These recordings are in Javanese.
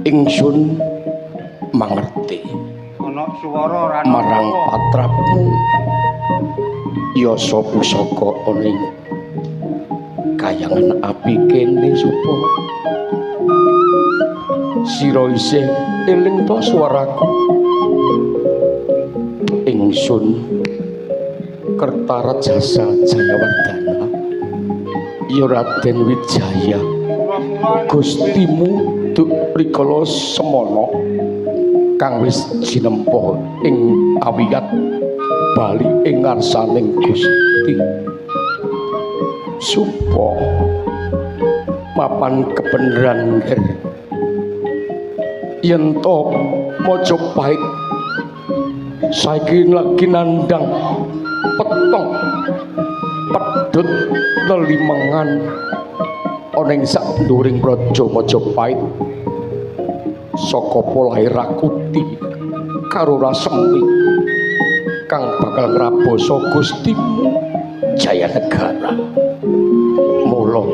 ingsun mangerti ana swara marang patrapmu yasa pusaka ana ing kayangan api kene supa sira isih eling to swaraku ingsun Kertarajasa Jayawardana ya Raden Wijaya Gustimu Duk Rikala Semana kang wis jinempa ing awiyat bali ing ngarsaning Gusti supa papan kebeneran nger yen to Majapahit saiki lagi nandhang peteng pedhut lelimengan ana ing saknduring praja Majapahit saka Polahe Rakuti karo Rasemi kang bakal ngrabosa Gustimu Jayanegara mula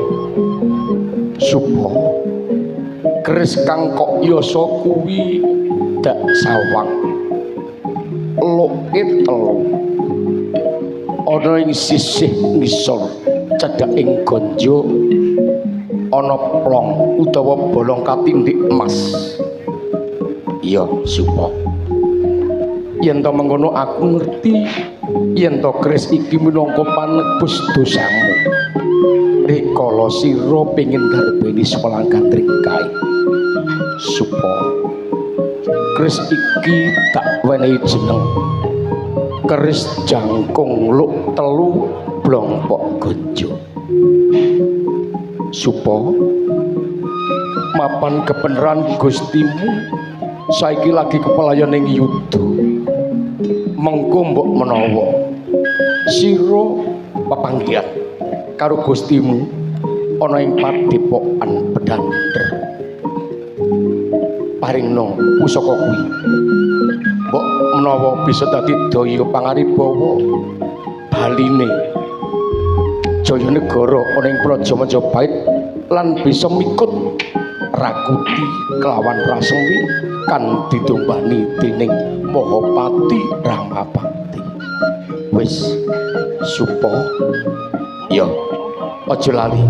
supa keris kang kok yasa kuwi dak sawang lokit telu ana ing sisih ngisor cedhaking gonjo ana plong utawa bolong katindik emas iya supa yen to mengkono aku ngerti yen to keris iki minangka panebus dosamu rikala sira pengin garbeni sekolah gandring kae supa keris iki tak wenehi jeneng keris jangkung luk telu blompok gonjo supa mapan kebenaran Gustimu saiki lagi kepelayan ing yuda mengko mbok menawa sira pepanggihan karo Gustimu ana ing padepokan Bedander paringna pusaka kuwi mbok menawa bisa dadi daya pangaribawa baline Jayanegara ana ing Praja Majapahit lan bisa mikut Rakuti kelawan Rasemi kan ditumbani dening Mahapati Ramapati wis supa ya aja lali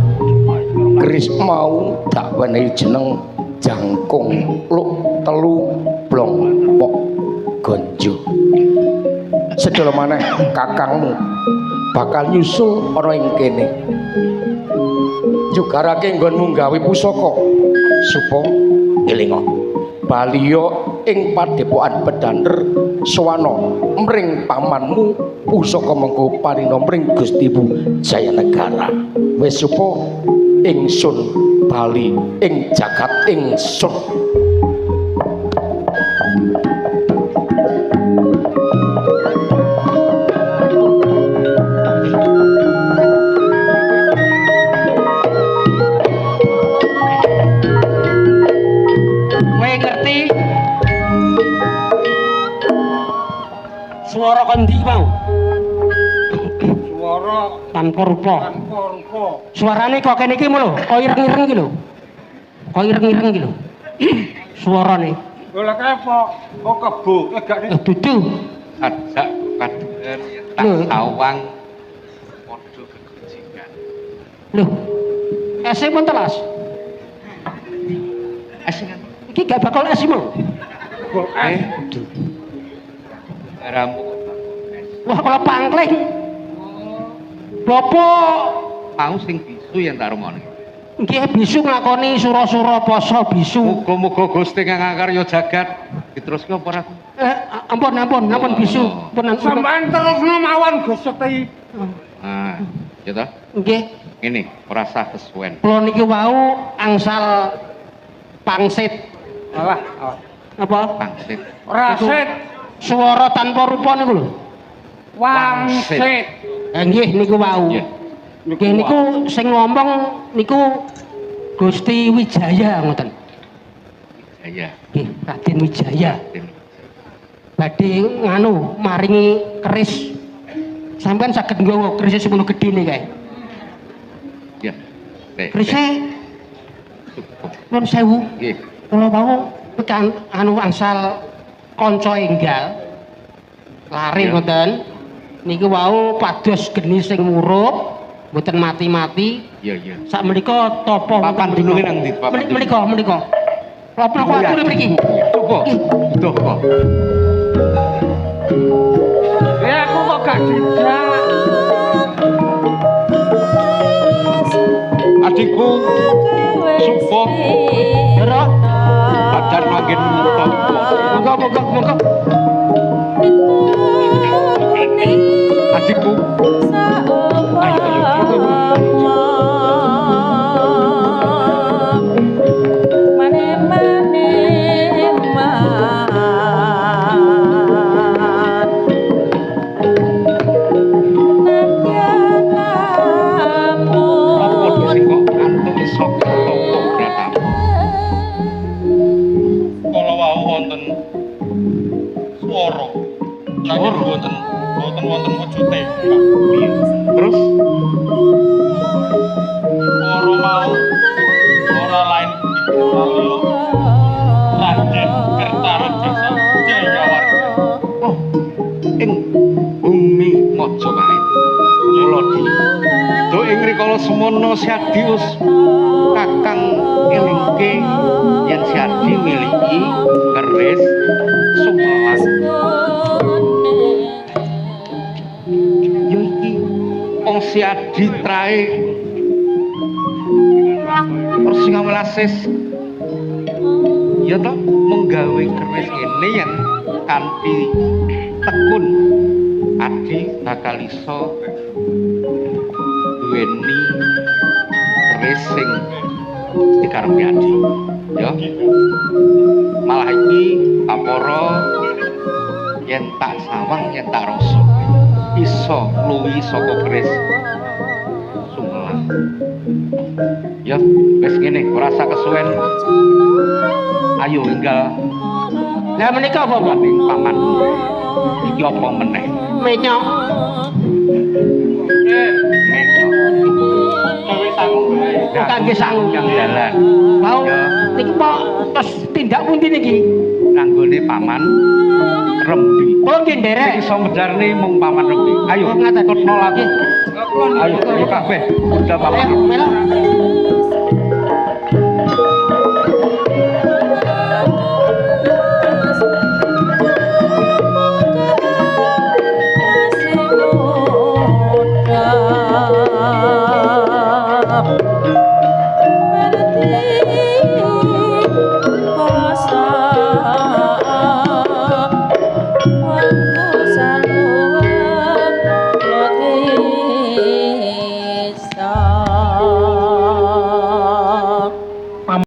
keris mau tak wenehi jeneng jangkung luk telu blompok gonjo sedaya maneh kakangmu bakal nyusul ana ing kene jugarake nggonmu gawe pusaka supa elinga baliya ing padepokan Bedander sawana mring pamanmu pusaka mengko paringna mring Gustimu Jayanegara wis supa ingsun bali ing jagat ingsun swara kondi mau swara tanpa rupa suarane kok kene iki lho kok ireng-ireng iki lho kok ireng-ireng iki lho suarane lha kepo kok kebo gak dudu ajak kader tak sawang padha gegojingan lho ese pun telas ese iki gak bakal ese mau ramu wah kalau pangkling bapak mau sing bisu yang tak rumone nggih bisu nglakoni sura-sura poso bisu muga-muga Gusti kang ngakarya jagat diteruske apa ora ampun bisu pun sampean terusno mawon Gusti nah ya ta nggih ngene ora sah kesuwen kula niki wau angsal pangsit alah apa pangsit rasit suara tanpa rupa niku lho wangsit nggih niku wau nggih niku sing ngomong niku Gusti Wijaya ngoten Wijaya nggih Raden Wijaya badhe nganu maringi keris sampean saged nggawa keris semono gedene kae ya kerise nuwun sewu nggih kula mau kan anu angsal kanca enggal lari ngoten niku wau pados geni sing murup mboten mati-mati. Iya, iya. Sak menika topo Papan dununge nang ndi? Papan menika. Lapa kok aturi mriki. Coba. Duh kok. Ya aku kok gak dijak. Adikku Supo Ora. badan makin topo. Monggo. Adikku. Wonten wujute. Terus Ora mau ora lain iku Raden Kertaredasa Jayawarta. oh ing bumi Majapahit. Mula di do ing rikala semono Siadius kakang elingke yen Siadi miliki keris Sumelang. Yo iki wong Siadi trae Persinga welasis ya toh menggawe keris ini yang kanthi tekun Adi bakal iso duweni keris sing dikarepe Adi ya malah iki apara yen tak sawang yen tak rasa iso luwi saka keris Sumelang. Ya, wis ngene, ora usah kesuwen. Ayo enggal. Lah menika apa, Pak? Paman. Iki apa meneh? Menyok. Gawe tanggung wae. Kangge sangu kang dalan. Mau Ya. niki Pak terus tindak pundi niki? Kanggone paman Rembi. Oh nggih Sing nderek. iso medharne mung paman Rembi. Ayo, Ngaten. tutno laku. Aku Ayo, ayo kabeh. Udah paman. Ayo melok. Kasih muda